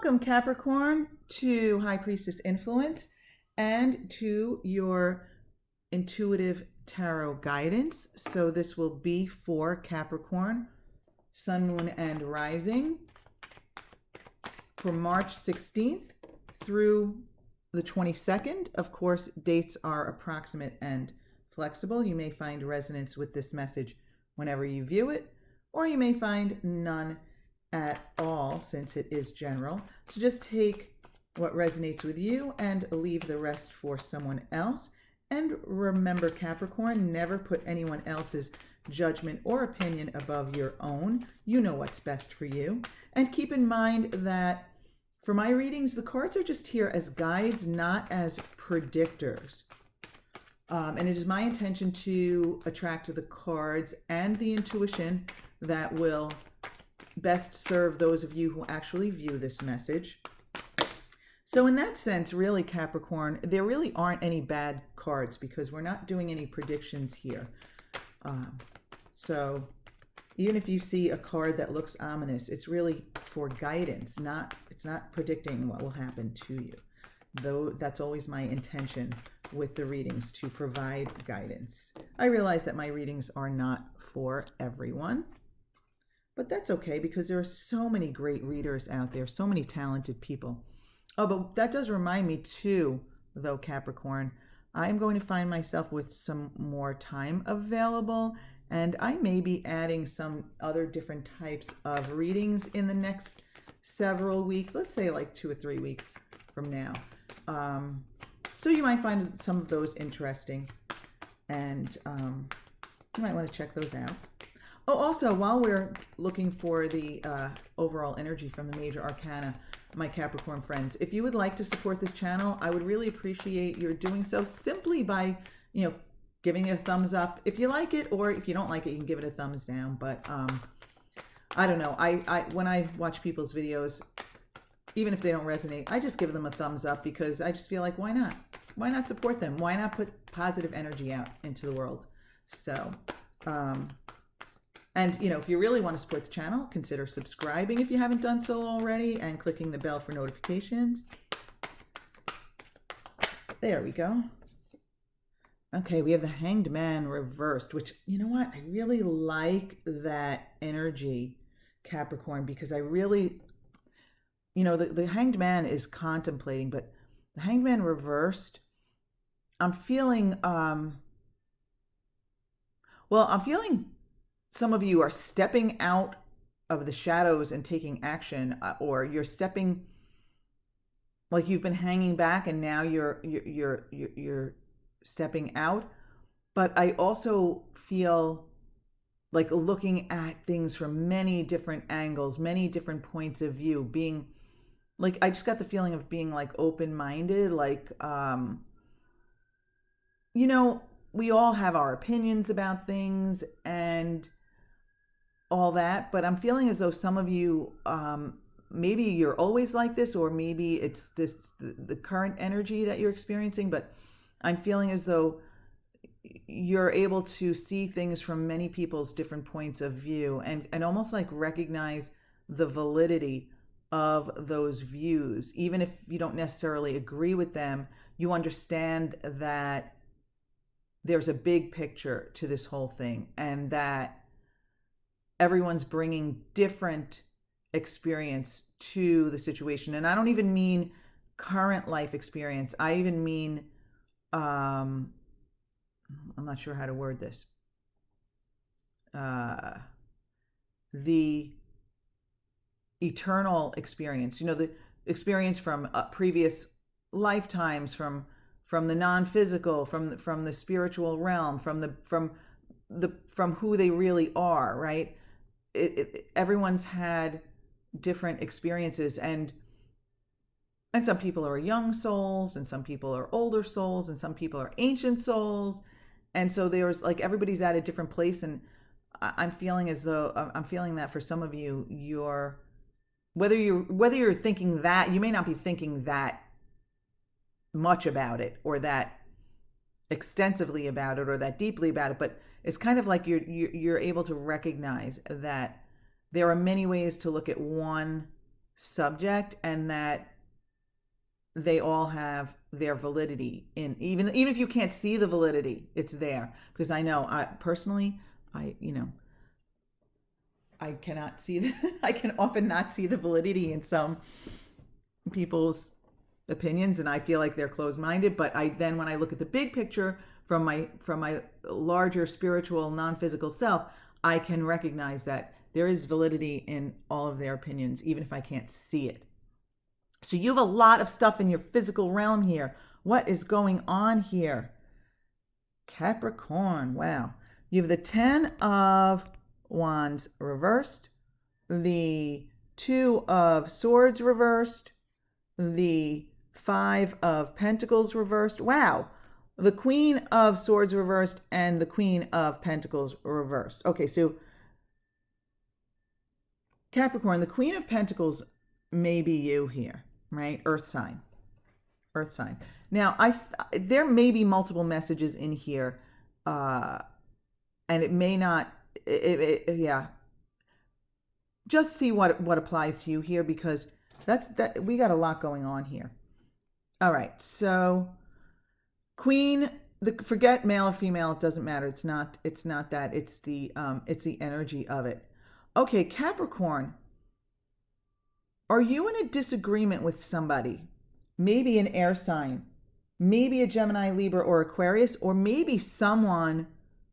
Welcome, Capricorn, to High Priestess Influence and to your intuitive tarot guidance. So this will be for Capricorn, Sun, Moon, and Rising for March 16th through the 22nd. Of course, dates are approximate and flexible. You may find resonance with this message whenever you view it, or you may find none at all since it is general. So just take what resonates with you and leave the rest for someone else. And remember, Capricorn, never put anyone else's judgment or opinion above your own. You know what's best for you. And keep in mind that for my readings, the cards are just here as guides, not as predictors. And it is my intention to attract the cards and the intuition that will best serve those of you who actually view this message. So in that sense, really, Capricorn, there really aren't any bad cards because we're not doing any predictions here. So even if you see a card that looks ominous, it's really for guidance, it's not predicting what will happen to you. Though that's always my intention with the readings, to provide guidance. I realize that my readings are not for everyone, but that's okay because there are so many great readers out there, so many talented people. Oh, but that does remind me too, though, Capricorn, I'm going to find myself with some more time available, and I may be adding some other different types of readings in the next several weeks, let's say like 2 or 3 weeks from now. So you might find some of those interesting, and you might want to check those out. Oh, also, while we're looking for the overall energy from the major arcana, my Capricorn friends, if you would like to support this channel, I would really appreciate your doing so simply by, giving it a thumbs up if you like it, or if you don't like it, you can give it a thumbs down. But I don't know. I when I watch people's videos, even if they don't resonate, I just give them a thumbs up because I just feel like, why not? Why not support them? Why not put positive energy out into the world? So, and, if you really want to support the channel, consider subscribing if you haven't done so already and clicking the bell for notifications. There we go. Okay, we have the Hanged Man reversed, which, you know what? I really like that energy, Capricorn, because I really, the Hanged Man is contemplating, but the Hanged Man reversed, I'm feeling, I'm feeling some of you are stepping out of the shadows and taking action, or you're stepping, like you've been hanging back and now you're stepping out. But I also feel like looking at things from many different angles, many different points of view, being like, I just got the feeling of being like open-minded, like, we all have our opinions about things and all that, but I'm feeling as though some of you, maybe you're always like this, or maybe it's this the current energy that you're experiencing, but I'm feeling as though you're able to see things from many people's different points of view and almost like recognize the validity of those views. Even if you don't necessarily agree with them, you understand that there's a big picture to this whole thing and that everyone's bringing different experience to the situation. And I don't even mean current life experience. I even mean, I'm not sure how to word this. The eternal experience, the experience from previous lifetimes, from the non-physical, from the spiritual realm, from who they really are, right? Everyone's had different experiences, and some people are young souls, and some people are older souls, and some people are ancient souls, and so there's like everybody's at a different place. And I'm feeling as though I'm feeling that for some of you, whether you're thinking that, you may not be thinking that much about it, or that extensively about it, or that deeply about it, but it's kind of like you're able to recognize that there are many ways to look at one subject, and that they all have their validity in, even if you can't see the validity, it's there. Because I know, I personally, I cannot see I can often not see the validity in some people's opinions, and I feel like they're closed-minded. But when I look at the big picture from my larger spiritual, non-physical self, I can recognize that there is validity in all of their opinions, even if I can't see it. So you have a lot of stuff in your physical realm here. What is going on here? Capricorn, wow. You have the 10 of Wands reversed, the 2 of Swords reversed, the 5 of Pentacles reversed. Wow. The Queen of Swords reversed and the Queen of Pentacles reversed. Okay, so Capricorn, the Queen of Pentacles may be you here, right? Earth sign. Earth sign. Now, there may be multiple messages in here, and it may not. Yeah. Just see what applies to you here, because we got a lot going on here. All right, so Queen. Forget male or female. It doesn't matter. It's not that. It's the energy of it. Okay, Capricorn. Are you in a disagreement with somebody? Maybe an air sign, maybe a Gemini, Libra, or Aquarius, or maybe someone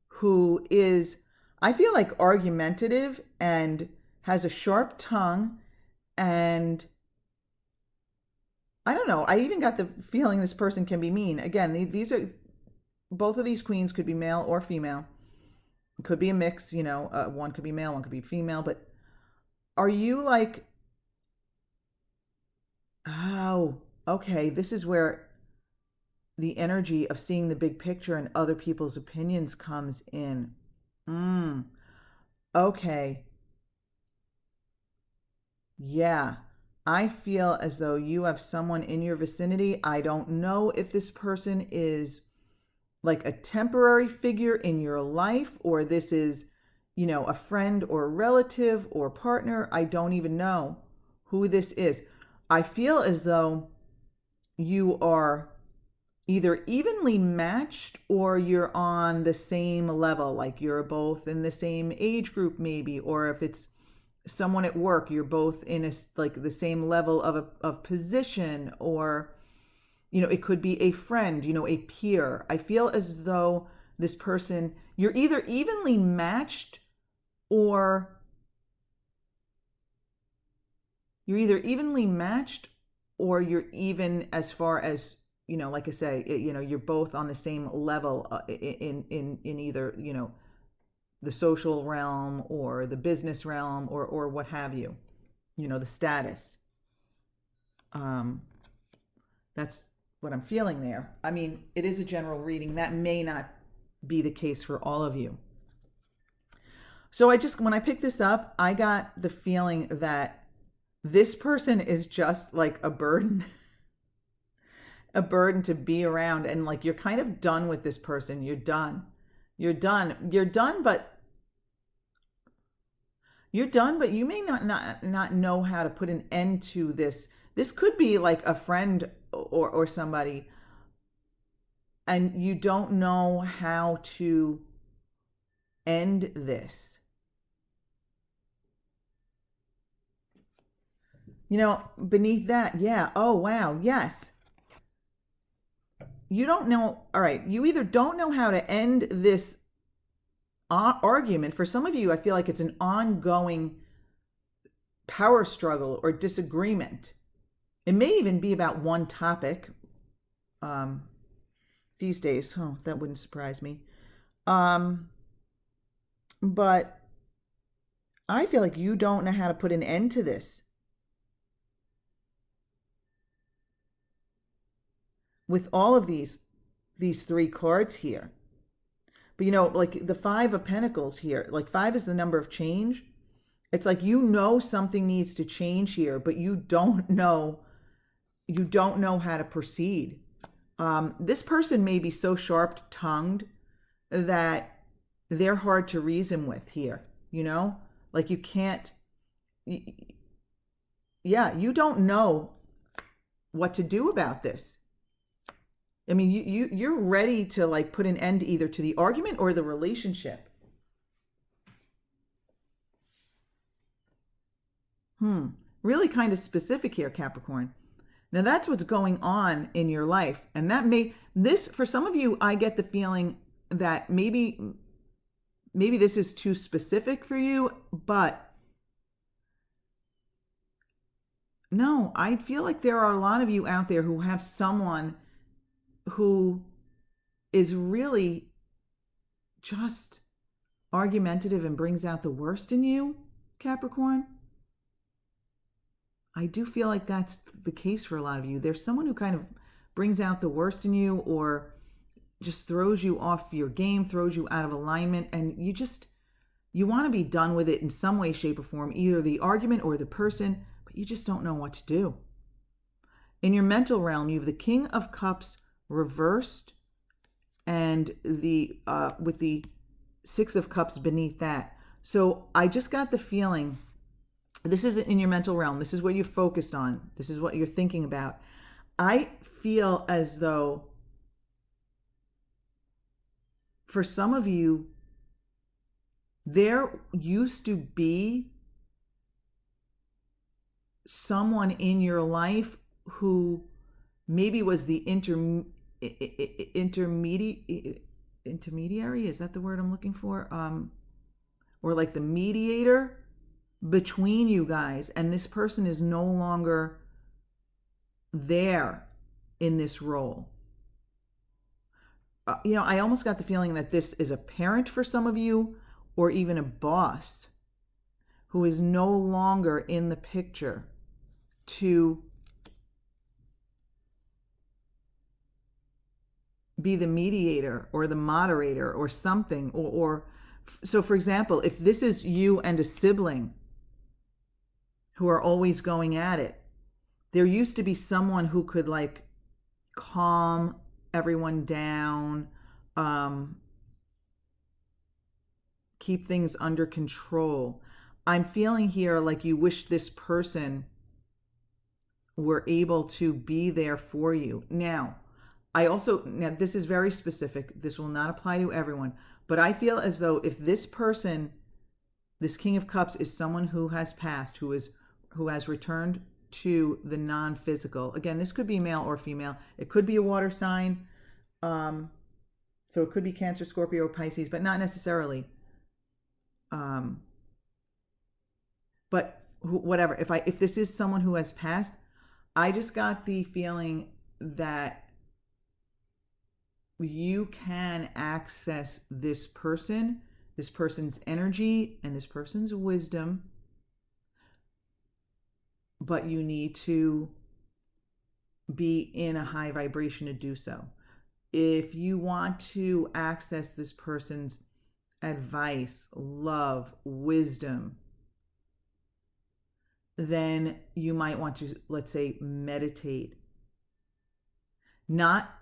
who is, I feel like, argumentative and has a sharp tongue, and I don't know, I even got the feeling this person can be mean. Again, both of these queens could be male or female. It could be a mix, one could be male, one could be female, but are you like, oh, okay, this is where the energy of seeing the big picture and other people's opinions comes in. Okay. Yeah. I feel as though you have someone in your vicinity. I don't know if this person is like a temporary figure in your life, or this is, a friend or a relative or partner. I don't even know who this is. I feel as though you are either evenly matched or you're on the same level, like you're both in the same age group maybe, or if it's someone at work, you're both in like the same level of position, or it could be a friend, a peer. I feel as though this person, you're either evenly matched or you're even as far as, like I say, you're both on the same level in either, the social realm or the business realm, or what have you, the status. That's what I'm feeling there. I mean, it is a general reading. That may not be the case for all of you. So when I picked this up, I got the feeling that this person is just like a burden. A burden to be around, and like you're kind of done with this person. You're done, but you may not know how to put an end to this. This could be like a friend or somebody, and you don't know how to end this. Beneath that, yeah. Oh, wow. Yes. You don't know. All right. You either don't know how to end this argument. For some of you, I feel like it's an ongoing power struggle or disagreement. It may even be about one topic. These days, that wouldn't surprise me. But I feel like you don't know how to put an end to this. With all of these 3 cards here. But like the 5 of Pentacles here, like 5 is the number of change. It's like, something needs to change here, but you don't know how to proceed. This person may be so sharp-tongued that they're hard to reason with here, like you can't, yeah, you don't know what to do about this. I mean, you're ready to like put an end either to the argument or the relationship. Hmm. Really kind of specific here, Capricorn. Now that's what's going on in your life. And that may this for some of you, I get the feeling that maybe this is too specific for you, but no, I feel like there are a lot of you out there who have someone who is really just argumentative and brings out the worst in you, Capricorn. I do feel like that's the case for a lot of you. There's someone who kind of brings out the worst in you or just throws you off your game, throws you out of alignment, and you want to be done with it in some way, shape, or form, either the argument or the person, but you just don't know what to do. In your mental realm, you have the King of Cups reversed and the with the Six of Cups beneath that. So I just got the feeling this is in your mental realm. This is what you're focused on. This is what you're thinking about. I feel as though for some of you, there used to be someone in your life who maybe was the intermediary, is that the word I'm looking for? Or like the mediator between you guys, and this person is no longer there in this role. I almost got the feeling that this is a parent for some of you, or even a boss who is no longer in the picture to be the mediator or the moderator or something. Or so, for example, if this is you and a sibling who are always going at it, there used to be someone who could like calm everyone down, keep things under control. I'm feeling here like you wish this person were able to be there for you. Now this is very specific. This will not apply to everyone, but I feel as though if this person, this King of Cups, is someone who has passed, who has returned to the non-physical. Again, this could be male or female. It could be a water sign. So it could be Cancer, Scorpio, or Pisces, but not necessarily. But whatever. If this is someone who has passed, I just got the feeling that you can access this person's energy, and this person's wisdom, but you need to be in a high vibration to do so. If you want to access this person's advice, love, wisdom, then you might want to, let's say, meditate.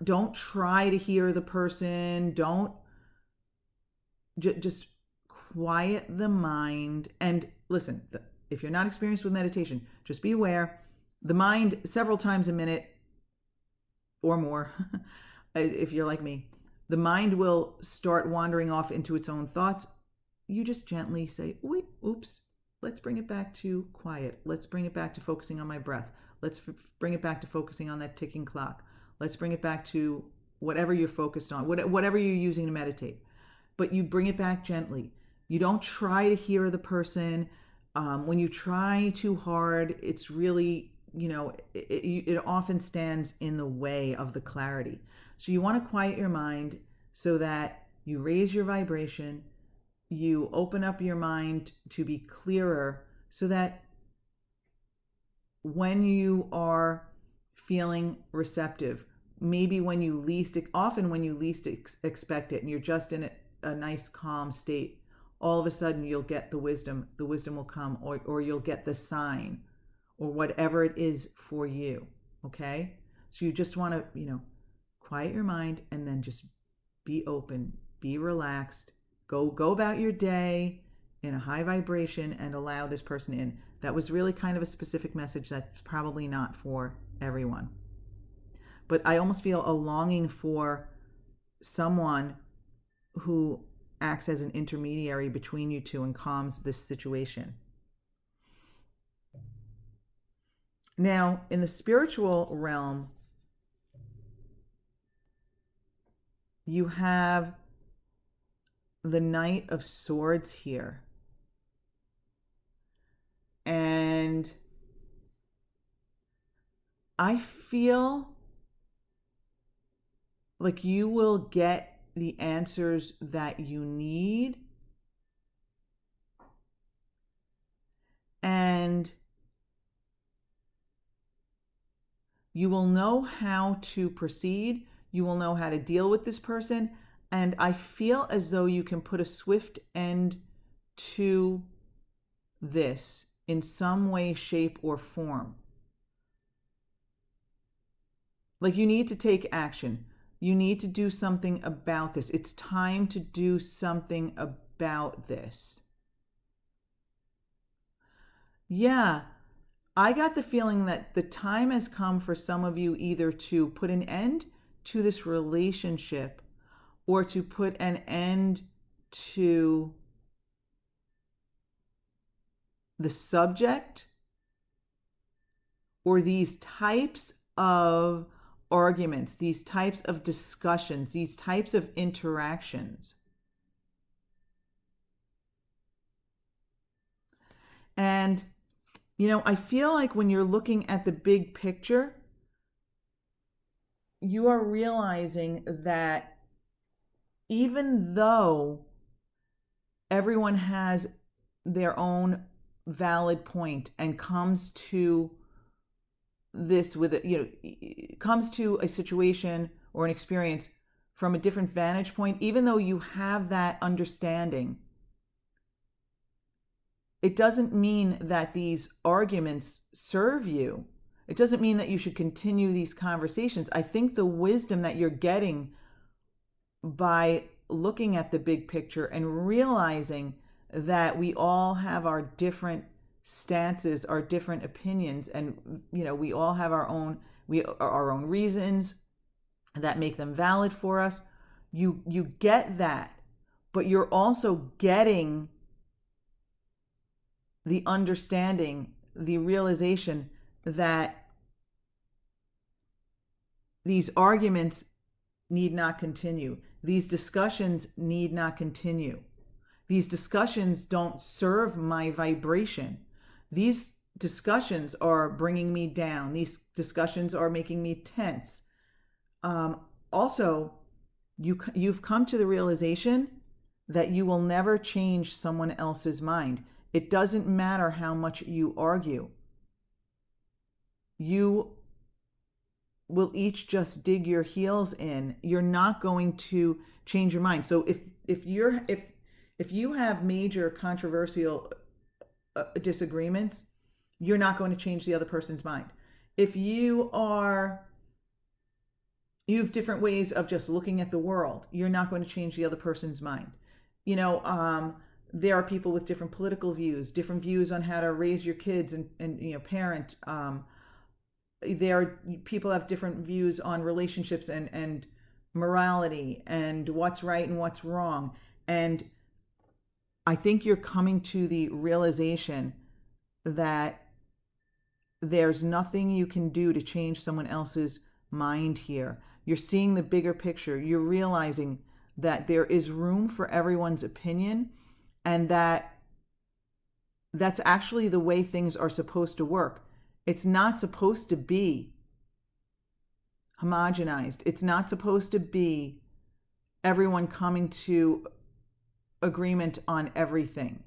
Don't try to hear the person. Don't just quiet the mind. And listen, if you're not experienced with meditation, just be aware the mind several times a minute or more, if you're like me, the mind will start wandering off into its own thoughts. You just gently say, wait, oops, let's bring it back to quiet. Let's bring it back to focusing on my breath. Let's bring it back to focusing on that ticking clock. Let's bring it back to whatever you're focused on, whatever you're using to meditate. But you bring it back gently. You don't try to hear the person. When you try too hard, it's really, it often stands in the way of the clarity. So you want to quiet your mind so that you raise your vibration, you open up your mind to be clearer, so that when you are feeling receptive, maybe when you least expect it, and you're just in a nice calm state, all of a sudden you'll get the wisdom will come, or you'll get the sign, or whatever it is for you. Okay, so you just want to quiet your mind, and then just be open, be relaxed, go about your day in a high vibration, and allow this person in. That was really kind of a specific message that's probably not for everyone. But I almost feel a longing for someone who acts as an intermediary between you two and calms this situation. Now, in the spiritual realm, you have the Knight of Swords here. And I feel like you will get the answers that you need. And you will know how to proceed. You will know how to deal with this person. And I feel as though you can put a swift end to this in some way, shape, or form. Like, you need to take action. You need to do something about this. It's time to do something about this. Yeah, I got the feeling that the time has come for some of you either to put an end to this relationship or to put an end to the subject or these types of arguments, these types of discussions, these types of interactions. And, I feel like when you're looking at the big picture, you are realizing that even though everyone has their own valid point and comes to this with comes to a situation or an experience from a different vantage point, even though you have that understanding, it doesn't mean that these arguments serve you. It doesn't mean that you should continue these conversations. I think the wisdom that you're getting by looking at the big picture and realizing that we all have our different stances, our different opinions, and we all have our own reasons that make them valid for us. You get that, but you're also getting the understanding, the realization that these arguments need not continue. These discussions need not continue. These discussions don't serve my vibration. These discussions are bringing me down. These discussions are making me tense. Also, you've come to the realization that you will never change someone else's mind. It doesn't matter how much you argue. You will each just dig your heels in. You're not going to change your mind. So if you have major controversial disagreements, you're not going to change the other person's mind. If you have different ways of just looking at the world, you're not going to change the other person's mind. There are people with different political views, different views on how to raise your kids and parent. People have different views on relationships and morality and what's right and what's wrong. And I think you're coming to the realization that there's nothing you can do to change someone else's mind here. You're seeing the bigger picture. You're realizing that there is room for everyone's opinion, and that's actually the way things are supposed to work. It's not supposed to be homogenized. It's not supposed to be everyone coming to agreement on everything.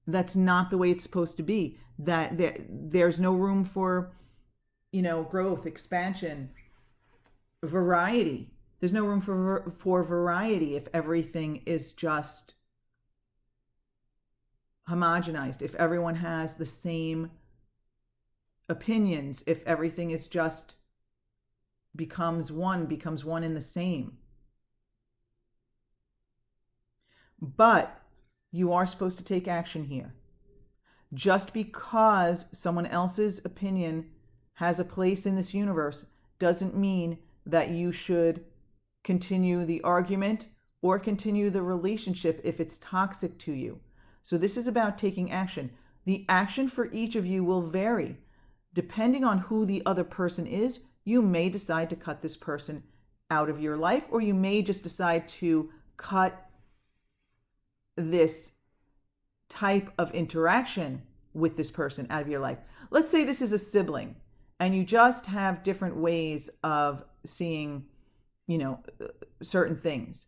That's not the way it's supposed to be. There's no room for, growth, expansion, variety. There's no room for variety if everything is just homogenized, if everyone has the same opinions, if everything is just becomes one in the same. But you are supposed to take action here. Just because someone else's opinion has a place in this universe doesn't mean that you should continue the argument or continue the relationship if it's toxic to you. So this is about taking action. The action for each of you will vary. Depending on who the other person is, you may decide to cut this person out of your life, or you may just decide to cut this type of interaction with this person out of your life. Let's say this is a sibling and you just have different ways of seeing, certain things.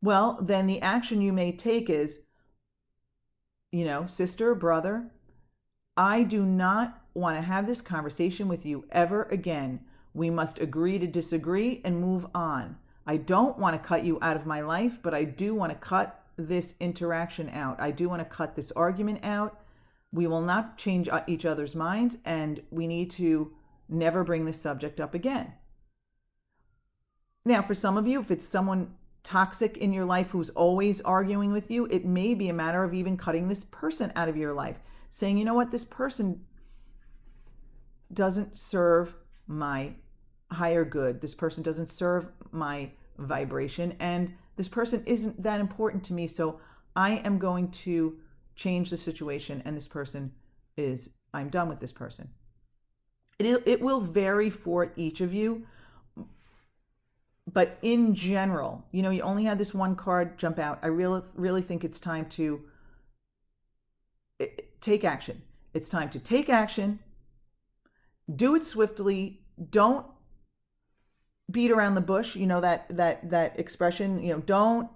Well, then the action you may take is, sister, brother, I do not want to have this conversation with you ever again. We must agree to disagree and move on. I don't want to cut you out of my life, but I do want to cut this interaction out. I do want to cut this argument out. We will not change each other's minds, and we need to never bring this subject up again. Now, for some of you, if it's someone toxic in your life who's always arguing with you, it may be a matter of even cutting this person out of your life, saying, you know what, this person doesn't serve my higher good. This person doesn't serve my vibration, and this person isn't that important to me, so I am going to change the situation, and this person I'm done with this person. It will vary for each of you, but in general, you only had this one card jump out. I really think it's time to take action. It's time to take action. Do it swiftly. Don't beat around the bush. That expression, don't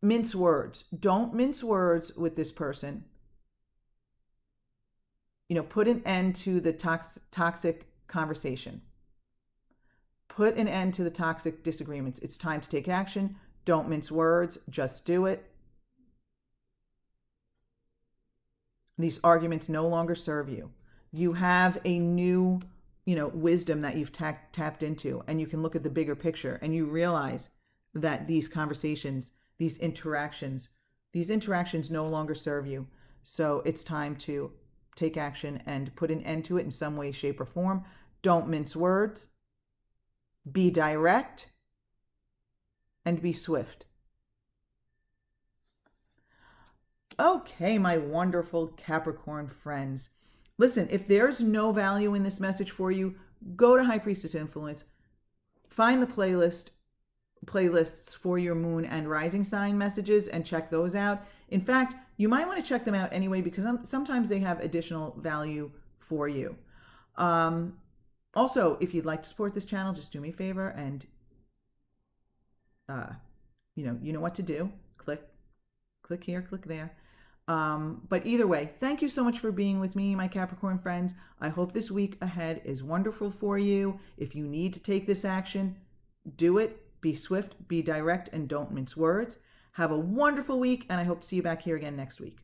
mince words. Don't mince words with this person. Put an end to the toxic conversation. Put an end to the toxic disagreements. It's time to take action. Don't mince words. Just do it. These arguments no longer serve you. You have a new, wisdom that you've tapped into, and you can look at the bigger picture, and you realize that these conversations, these interactions no longer serve you. So it's time to take action and put an end to it in some way, shape, or form. Don't mince words. Be direct and be swift. Okay, my wonderful Capricorn friends. Listen, if there's no value in this message for you, go to High Priestess Influence. Find the playlists for your moon and rising sign messages and check those out. In fact, you might want to check them out anyway, because sometimes they have additional value for you. Also, if you'd like to support this channel, just do me a favor and, you know what to do. Click here, click there. But either way, thank you so much for being with me, my Capricorn friends. I hope this week ahead is wonderful for you. If you need to take this action, do it. Be swift, be direct, and don't mince words. Have a wonderful week, and I hope to see you back here again next week.